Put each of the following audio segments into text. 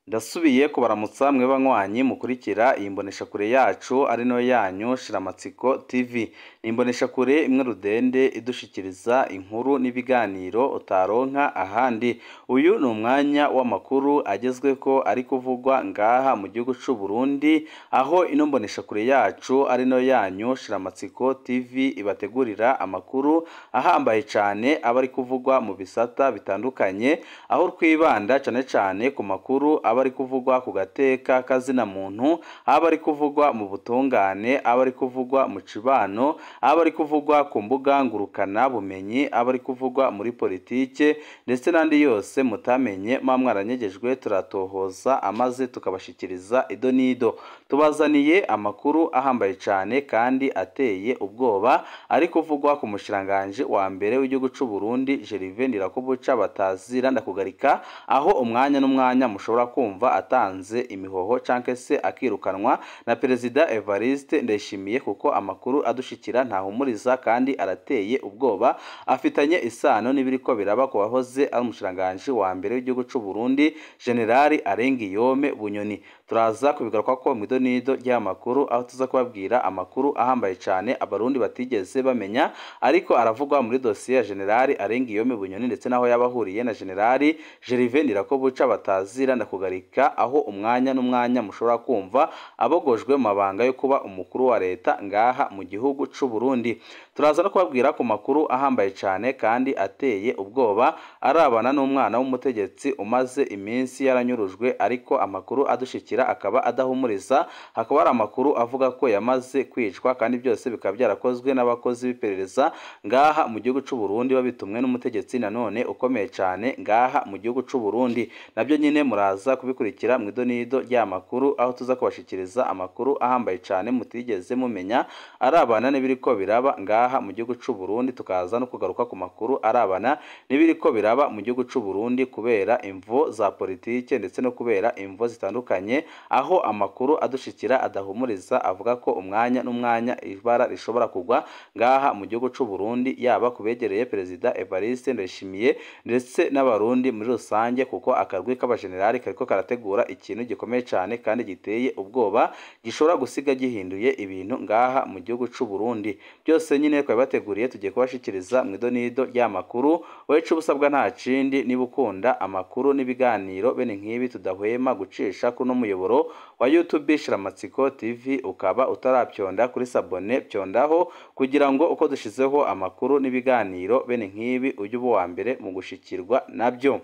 Ndasubiye kubaramutsa mwe banywanyi mukurikira iyi mboneshakure yacu ari no yanyu Shiramatsiko TV. Ni imboneshakure imwe rudende idushikiriza inkuru n'ibiganiro utaronka ahandi. Uyu ni umwanya w'amakuru agezweko ari kuvugwa ngaha mu gihugu c'u Burundi, aho ino mboneshakure yacu ari no yanyu Shiramatsiko TV ibategurira amakuru ahambaye cane aba ari kuvugwa mu bisata bitandukanye, aho twibanda cane ku makuru ari kuvugwa ku gateka kazina muntu, ari kuvugwa mu butungane, ari kuvugwa mu cibano, ari kuvugwa ku mbuga ngurukana bumenyi, ari kuvugwa muri politike ndetse nandi yose mutamenye mwaranyegejwe turatohoza amaze tukabashikiriza ido nido. Tubazaniye amakuru ahambaye cane kandi ateye ubwoba ari kuvugwa ku mushiranganje wa mbere w'igihugu c'u Burundi Gervais Ndirakobuca batazira ndakugarika, aho umwanya n'umwanya mushobora kumva atanze imihoho canke se akirukanwa na Perezida Evariste Ndayishimiye, kuko amakuru adushikira ntahumuriza kandi arateye ubwoba, afitanye isano n'ibiriko biraba ku wahoze ari umushiranganje wa mbere w'igihugu c'u Burundi General Arengiyome Bunyoni. Turaza kubigaruka ko mu idonido ry'amakuru, aho tuza kubabwira amakuru ahambaye cane abarundi batigeze bamenya ariko aravugwa muri dossier ya General Arengiyome Bunyoni, ndetse naho yabahuriye na General Gervais Ndirakobuca batazira ndakugarika, aho umwanya n'umwanya mushobora kumva abogojwe mu mabanga yo kuba umukuru wa leta ngaha mu gihugu c'u Burundi. Turaza no kubabwira ku makuru ahambaye cane kandi ateye ubwoba arabana n'umwana w'umutegetsi umaze iminsi yaranyurujwe, ariko amakuru adushikira akaba adahumuriza. Hakaba ari amakuru avuga ko yamaze kwicwa, kandi byose bikaba byarakozwe n'abakozi b'iperereza ngaha mu gihugu c'u Burundi babitumwe n'umutegetsi nanone ukomeye cane ngaha mu gihugu c'u Burundi. Nabyo nyine muraza kubikurikira mu idonido ry'amakuru, aho tuza kubashikiriza amakuru ahambaye cane mutigeze mumenya arabana n'ibiriko biraba ngaha mu gihugu c'u Burundi. Tukaza no kugaruka ku makuru arabana n'ibiriko biraba mu gihugu c'u Burundi kubera imvo za politike ndetse no kubera imvo zitandukanye, aho amakuru adushikira adahumuriza avuga ko umwanya n'umwanya ibara rishobora kugwa ngaha mu gihugu c'u Burundi, yaba kubegereye Perezida Evariste Ndayishimiye ndetse n'abarundi muri rusange, kuko akarwi k'abajenerali kariko karategura ikintu gikomeye cane kandi giteye ubwoba gishobora gusiga gihinduye ibintu ngaha mu gihugu c'u Burundi. Byose nyine twabibateguriye tugiye kubashikiriza mu idonido ry'amakuru. Wewe ubusabwa nta cindi, niba ukunda amakuru n'ibiganiro bene nk'ibi tudahwema gucisha kuno muyoboro wa YouTube Shiramatsiko TV, ukaba utarapyonda kuri sabone pyondaho kugira ngo uko dushizeho amakuru n'ibiganiro bene nk'ibi ujye uba wa mbere mu gushikirwa nabyo.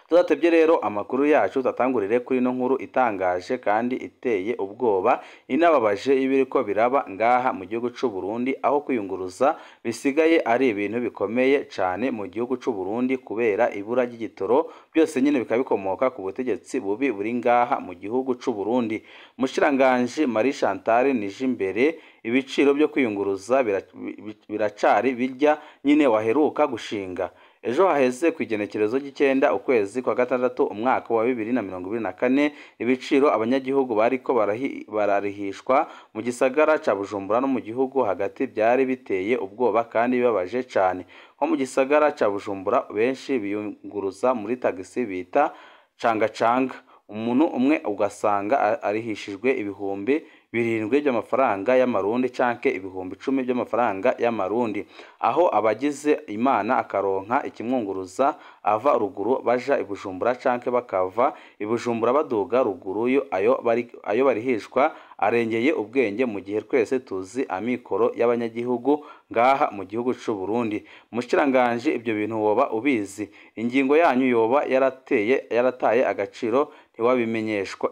Tudatebye rero amakuru yacu tatangurire kuri no nkuru itangaje kandi iteye ubwoba inababaje ibiriko biraba ngaha mu gihugu c'u Burundi, aho kwiyunguruza bisigaye ari ibintu bikomeye cane mu gihugu c'u Burundi kubera ibura ry'igitoro. Byose nyine bikabikomoka ku butegetsi bubi buri ngaha mu gihugu c'u Burundi. Mushiranganje Marie Chantal Nijimbere, ibiciro byo kwiyunguruza biracari bijya nyine waheruka gushinga. Ejo haheze kwigenekerezo ry'icenda ukwezi kwa gatandatu umwaka wa 2024, ibiciro abanyagihugu bariko bararihishwa mu gisagara ca Bujumbura no mu gihugu hagati byari biteye ubwoba kandi bibabaje cane. Nko mu gisagara ca Bujumbura benshi biyunguruza muri tagisi bita canga, umuntu umwe ugasanga arihishijwe ibihumbi 7 by'amafaranga y'amarundi canke ibihumbi 10 by'amafaranga y'amarundi, aho abagize Imana akaronka ikimwunguruza ava ruguru baja ibujumbura canke bakava ibujumbura baduga ruguru ayo barihishwa arengeye ubwenge, mu gihe twese tuzi amikoro y'abanyagihugu ngaha mu gihugu c'u Burundi. Mushiranganje ibyo bintu woba ubizi, ingingo yanyu yoba yarataye agaciro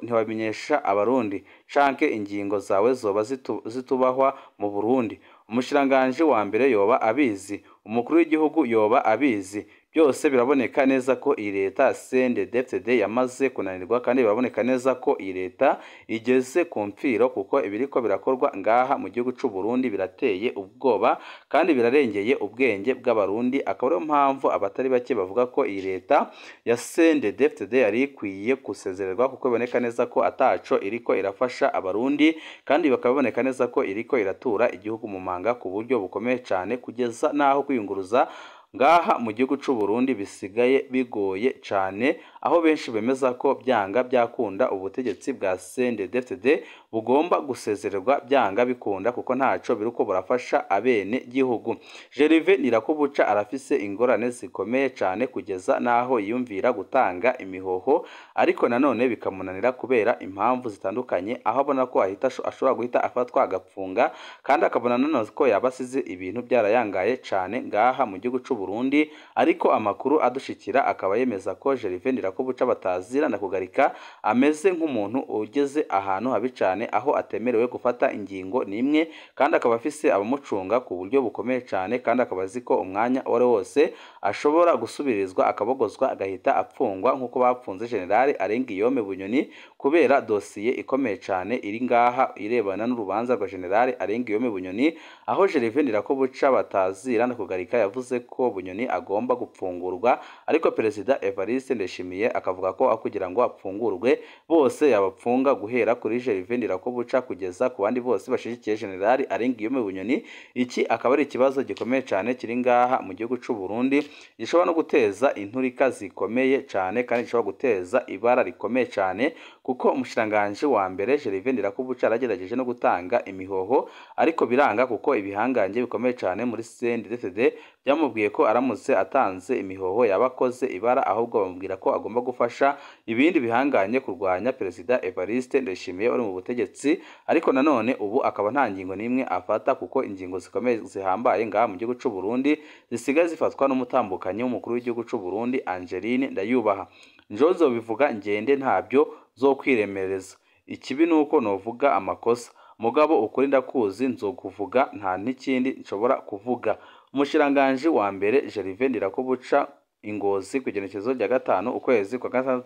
ntiwabimenyesha abarundi canke ingingo zawe zoba zitubahwa mu Burundi. Umushiranganje wa mbere yoba abizi, umukuru w'igihugu yoba abizi. Byose biraboneka neza ko iyi leta CNDD-FDD yamaze kunanirwa, kandi biraboneka neza ko iyi leta igeze ku mpfiro, kuko ibiriko birakorwa ngaha mu gihugu c'u Burundi birateye ubwoba kandi birarengeye ubwenge bw'abarundi. Akaba ariyo mpamvu abatari bake bavuga ko iyi leta ya CNDD-FDD yari ikwiye gusezererwa, kuko biboneka neza ko ataco iriko irafasha abarundi, kandi bakaboneka neza ko iriko iratura igihugu mu manga ku buryo bukomeye cane, kugeza naho kwiyunguruza ngaha mu gihugu c'u Burundi bisigaye bigoye cane, aho benshi bemeza ko byanga byakunda ubutegetsi bwa CNDD-FDD bugomba gusezererwa byanga bikunda kuko ntaco biruko burafasha abene gihugu. Gervais Ndirakobuca arafise ingorane zikomeye cyane kugeza naho yiyumvira gutanga imihoho, ariko nanone bikamunanira kubera impamvu zitandukanye, aho abona ko ashobora guhita afatwa agapfunga, kandi akabona nanone ko yabasize ibintu byarayangaye cyane ngaha mu gihugu cy'u Burundi. Ariko amakuru adushikira akaba yemeza ko Gervais Ndirakobuca batazira ndakugarika ameze nk'umuntu ugeze ahantu habi cyane, aho atemerewe gufata ingingo nimwe, kandi akaba afise abamucunga ku buryo bukomeye cyane, kandi akaba azi ko umwanya wari wose ashobora gusubirizwa akabogozwa agahita apfungwa nk'uko bapfunze General Arengiyome Bunyoni kubera dosiye ikomeye cyane iri ngaha irebana n'urubanza rwa General Arengiyome Bunyoni, aho Gervais Ndirakobuca batazira ndakugarika yavuze ko Bunyoni agomba gupfungurwa, ariko Perezida Evariste Ndayishimiye akavuga ko kugira ngo apfungurwe bose yabapfunga guhera kuri Gervais Ndirakobuca kugeza ku bandi bose bashigikiye General Arengiyome Bunyoni. Iki akaba ari ikibazo gikomeye cyane kiri ngaha mu gihugu cy'u Burundi, gishobora no guteza inturika zikomeye cyane, kandi gishobora guteza ibara rikomeye cyane, kuko umushiranganje wa mbere Gervais Ndirakobuca aragerageje no gutanga imihoho, ariko biranga kuko ibihanganje bikomeye cyane muri CNDD-FDD byamubwiye ko aramutse atanze imihoho yabakoze ibara, ahubwo bamubwira ko agomba gufasha ibindi bihanganye kurwanya Perezida Evariste Ndayishimiye uri mu butegetsi. Ariko nanone ubu akaba nta ngingo nimwe afata, kuko ingingo zikomeye zihambaye ngaha mu gihugu cy'u Burundi zisigaye zifatwa n'umutambukanyi w'umukuru w'igihugu cy'u Burundi Angeline Ndayubaha. Njozo bivuga ngende ntabyo zo kwiremereza, ikibi nuko novuga amakosa, mugabo ukuri ndakuzi nzokuvuga nta n'ikindi nshobora kuvuga. Umushiranganje wa mbere Gervais Ndirakobuca Ingozi ku igenekerezo rya 5 ukwezi kwa 6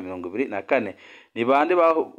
2024 ni bande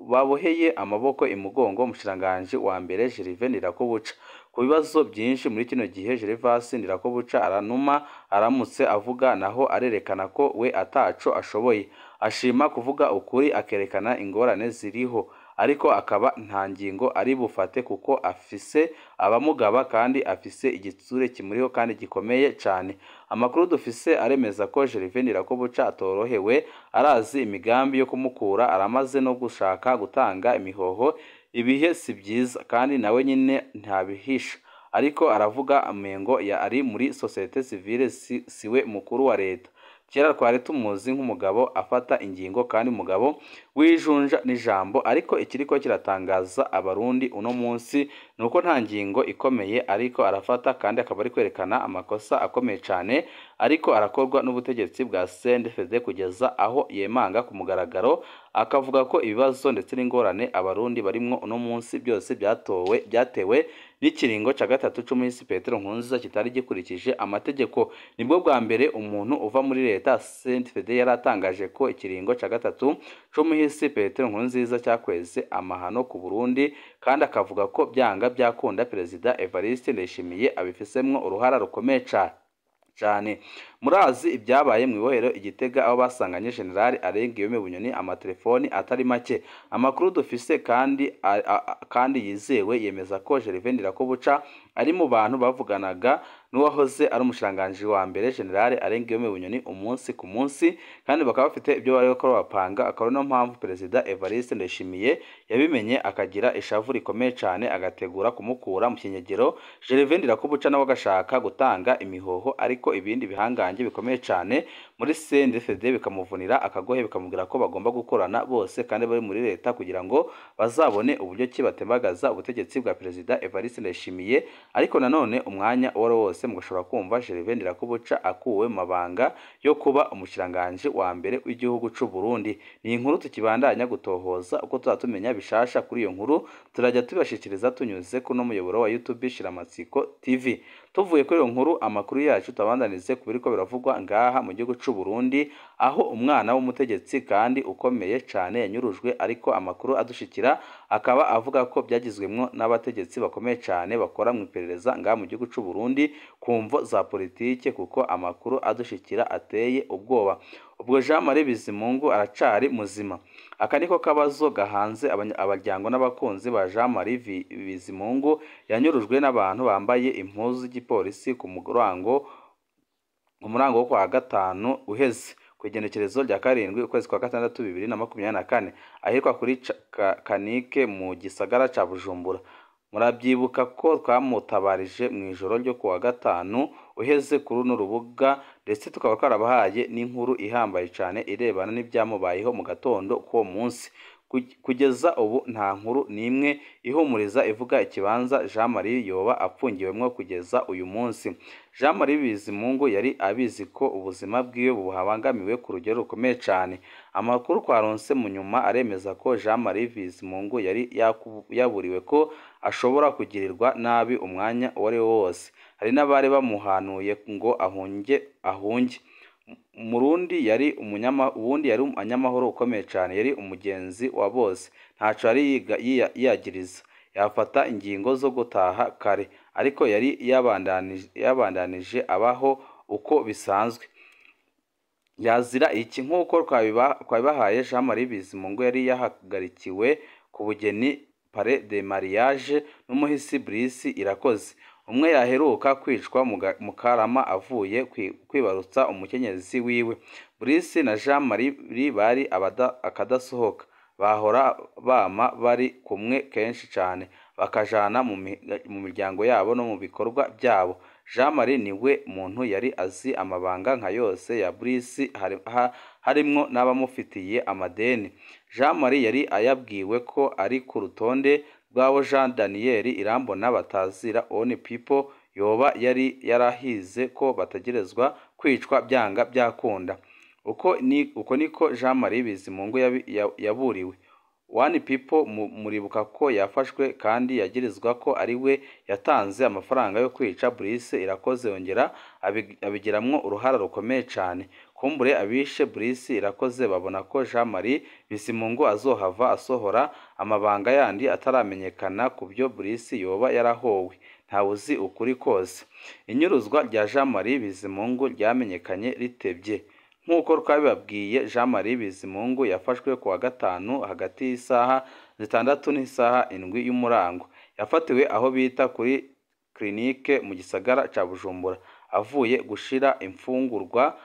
baboheye amaboko imugongo umushiranganje wa mbere Gervais Ndirakobuca ku bibazo byinshi muri kino gihe. Gervais Ndirakobuca aranuma aramutse avuga naho arerekana ko we ataco ashoboye, ashima kuvuga ukuri akerekana ingorane ziriho, ariko akaba nta ngingo ari bufate kuko afise abamugaba kandi afise igitsure kimuriho kandi gikomeye cyane. Amakuru dufise aremeza ko Gervais Ndirakobuca atorohewe, arazi imigambi yo kumukura, aramaze no gushaka gutanga imihoho. Ibihe si byiza kandi nawe nyine ntabihisha, ariko aravuga amengo ya ari muri societe civile, siwe mukuru wa leta. Kera twari tumuzi nk'umugabo afata ingingo kandi umugabo wijunja n'ijambo, ariko ikiriko kiratangaza abarundi uno munsi nuko nta ngingo ikomeye ariko arafata, kandi akaba ari kwerekana amakosa akomeye cyane ariko arakorwa n'ubutegetsi bwa CNDD-FDD kugeza aho yemanga ku mugaragaro, akavuga ko ibibazo ndetse n'ingorane abarundi barimwo uno munsi byose byatewe n'ikiringo ca gatatu c'umuhisi Petero Nkurunziza kitari gikurikije amategeko. Nibwo bwa mbere umuntu uva muri leta CNDD-FDD yaratangaje ko ikiringo ca gatatu c'umuhisi Petero Nkurunziza cyakweze amahano ku Burundi, kandi akavuga ko byanga byakunda Perezida Evariste Ndayishimiye abifisemwo uruhara rukomeye cyane. Murazi ibyabaye mu ibohero Igitega aho basanganye General Arengiyome Bunyoni amatelefoni atari make. Amakuru dufise kandi yizewe yemeza ko Gervais Ndirakobuca ari mu bantu bavuganaga n'uwahoze ari umushiranganje wa mbere General Arengiyome Bunyoni umunsi ku munsi, kandi bakaba bafite ibyo bari ko bapanga. Akaba no mpamvu Perezida Evariste Ndayishimiye yabimenye akagira ishavu rikomeye cyane, agategura kumukura mu kinyegero. Gervais Ndirakobuca nawe agashaka gutanga imihoho, ariko ibindi bihanganye bikomeye cyane muri CNDD-FDD bikamuvunira akagohe, bikamubwira ko bagomba gukorana bose kandi bari muri leta kugira ngo bazabone uburyo ki batembagaza ubutegetsi bwa Perezida Evariste Ndayishimiye. Ariko nanone umwanya wari wose mugashobora kumva Gervais Ndirakobuca akuwe mu mabanga yo kuba umushiranganje wa mbere w'igihugu cy'u Burundi. Ni inkuru tukibandanya gutohoza uko tuzatumenya bishasha kuri iyo nkuru, turajya tubashikiriza tunyuze kuno muyoboro wa YouTube Shiramatsiko TV. Tuvuye kuri iyo nkuru, amakuru yacu tabandanize kubiriko biravugwa ngaha mu gihugu cy'u Burundi, aho umwana w'umutegetsi kandi ukomeye cyane yanyurujwe, ariko amakuru adushikira akaba avuga ko byagizwemwo n'abategetsi bakomeye cyane bakora mu iperereza ngaha mu gihugu cy'u Burundi kumvo za politike, kuko amakuru adushikira ateye ubwoba. Ubwo Jean Marie Bizimungu aracari muzima. Aka niko kabazo gahanze abaryango n'abakunzi ba Jean Marie Bizimungu yanyurujwe n'abantu bambaye impuzu z'igipolisi ku murango wo kwa gatanu uheze. igenekerezo rya 7 ukwezi kwa 6 2024 ahitwa kuri Kanike mu gisagara ca Bujumbura. Murabyibuka ko twamutabarije mu ijoro ryo kuwa gatanu uheze kuri runo rubuga, ndetse tukaba twarabahaye n'inkuru ihambaye cyane irebana n'ibyamubayeho mu gatondo k'uwo munsi. Kugeza ubu nta nkuru n'imwe ihumuriza ivuga ikibanza Jean Marie yoba apfungiwemwo kugeza uyu munsi. Jean Marie Bizimungu yari abizi ko ubuzima bwiwe buhabangamiwe ku rugero rukomeye cyane. Amakuru twaronse mu nyuma aremeza ko Jean Marie Bizimungu yari yaburiwe ko ashobora kugirirwa nabi umwanya uwo ari wo wose. Hari n'abari bamuhanuye ngo ahunge. Murundi yari umunyamahoro ukomeye cyane, yari umugenzi wa bose, ntaco yari yiyagiriza, yafata ingingo zo gutaha kare, ariko yari yabandanije abaho uko bisanzwe. Yazira iki? Nk'uko twabibahaye, Jean Marie Bizimungu yari yahagarikiwe ku bugeni Palais de Mariage n'umuhisi Brice Irakoze, umwe yaheruka kwicwa mu Karama avuye kwibarutsa umukenyezi wiwe. Brice na Jean Marie bari akadasohoka, bahora bama bari kumwe kenshi cyane, bakajana mu miryango yabo no mu bikorwa byabo. Jean Marie niwe muntu yari azi amabanga nka yose ya Brice, harimwo n'abamufitiye amadeni. Jean Marie yari ayabwiwe ko ari ku rutonde rw'abo Jean Daniel Irambona batazira Oni People yoba yari yarahize ko bategerezwa kwicwa byanga byakunda. Uko niko Jean Marie Bizimungu yaburiwe. One People muribuka ko yafashwe kandi yagirizwa ko ari we yatanze amafaranga yo kwica Brice Irakoze, yongera abigiramwo uruhara rukomeye cyane. Kumbure abishe Brice Irakoze babona ko Jean Marie Bizimungu azohava asohora amabanga yandi ataramenyekana ku byo Brice yoba yarahowe. Ntawuzi ukuri kose. Inyuruzwa rya Jean Marie Bizimungu ryamenyekanye ritebye. Nk'uko twabibabwiye, Jean Marie Bizimungu yafashwe kuwa gatanu hagati y'isaha 6 n'isaha 7 y'umurango. Yafatiwe aho bita kuri Clinique mu gisagara ca Bujumbura, avuye gushira imfungurwa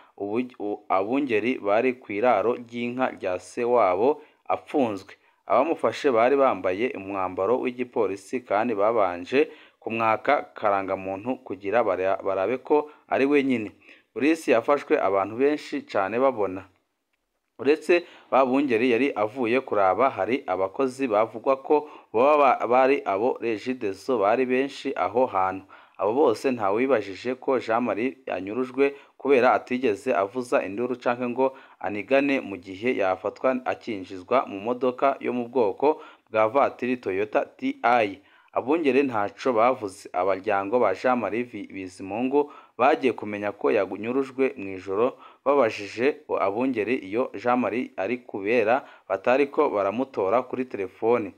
abungeri bari kwiraro ry'inka rya se wabo apfunzwe. Abamufashe bari bambaye umwambaro w'igipolisi kandi babanje kumwaka karangamuntu kugira barabe ko ari wenyine. Brice yafashwe abantu benshi cyane babona. Uretse babungeri yari avuye kuraba, hari abakozi bavugwa ko baba bari abo Regideso bari benshi aho hantu. Abo bose nta wibajije ko Jean Marie anyurujwe kubera atigeze avuza induru canke ngo anigane mu gihe yafatwa akinjizwa mu modoka yo mu bwoko bwa vatiri Toyota TI. Abungere ntaco bavuze. Abaryango ba Jean Marie Bizimungu bagiye kumenya ko yanyurujwe mu ijoro babajije abungere iyo Jean Marie ari kubera batariko baramutora kuri telefoni.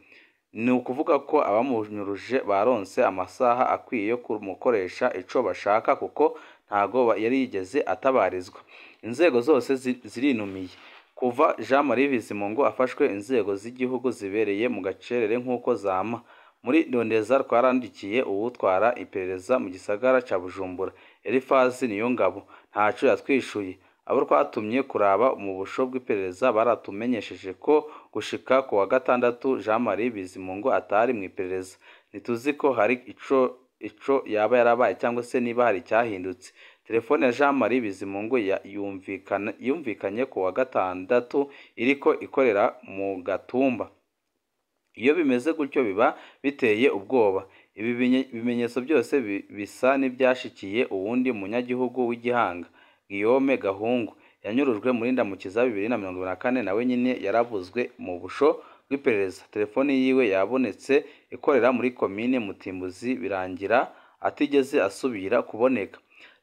Ni ukuvuga ko abamunyuruje baronse amasaha akwiye yo kumukoresha ico bashaka, kuko ntago yari yigeze atabarizwa. Inzego zose zirinumiye. Kuva Jean Marie Bizimungu afashwe, inzego z'igihugu zibereye mu gacerere nk'uko zama. Muri Ndondeza twarandikiye uwutwara iperereza mu gisagara ca Bujumbura, Elifazi Niyongabo, ntaco yatwishuye. Abo twatumye kuraba mu busho bw'iperereza baratumenyesheje ko gushika ku wa gatandatu Jean Marie Bizimungu atari mu iperereza. Ntituzi ko hari ico yaba yarabaye cyangwa se niba hari cyahindutse. Telefone ya Jean Marie Bizimungu yumvikanye ku wa gatandatu iriko ikorera mu Gatumba. Iyo bimeze gutyo biba biteye ubwoba. Ibi bimenyetso byose bisa n'ibyashikiye uwundi munyagihugu w'igihanga, Guillaume Gahungu, yanyurujwe muri Ndamukiza 2024, nawe nyine yarabuzwe mu busho bw'iperereza. Telefoni yiwe yabonetse ikorera muri komine Mutimbuzi, birangira atigeze asubira kuboneka.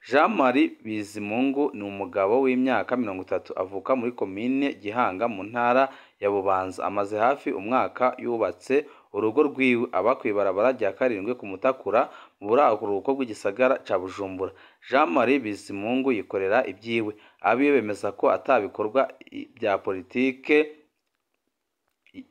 Jean Marie Bizimungu ni umugabo w'imyaka 30, avuka muri komine Gihanga mu ntara ya Bubanza. Amaze hafi umwaka yubatse urugo rwiwe, aba kwibarabara rya 7 ku Mutakura mu buraruko bw'igisagara ca Bujumbura. Jean Marie Bizimungu yikorera ibyiwe. Abiye bemeza ko atabikorwa bya politike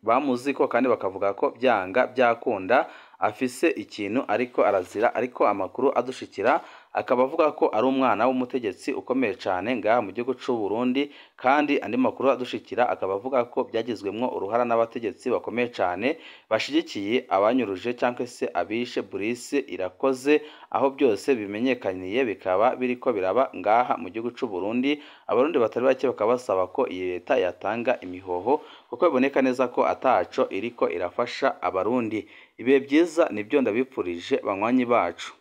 bamuziko, kandi bakavuga ko byanga byakunda afise ikintu ariko arazira. Ariko amakuru adushikira akaba avuga ko ari umwana w'umutegetsi ukomeye cyane ngaha mu gihugu cy'u Burundi, kandi andi makuru adushikira akaba avuga ko byagizwemwo uruhara n'abategetsi bakomeye cyane bashigikiye abanyuruje cyangwa se abishe Brice Irakoze, aho byose bimenyekaniye bikaba biriko biraba ngaha mu gihugu cy'u Burundi. Abarundi batari bake bakaba basaba ko iyi leta yatanga imihoho kuko biboneka neza ko ataco iriko irafasha abarundi. Ibihe byiza nibyo ndabipfurije banywanyi bacu.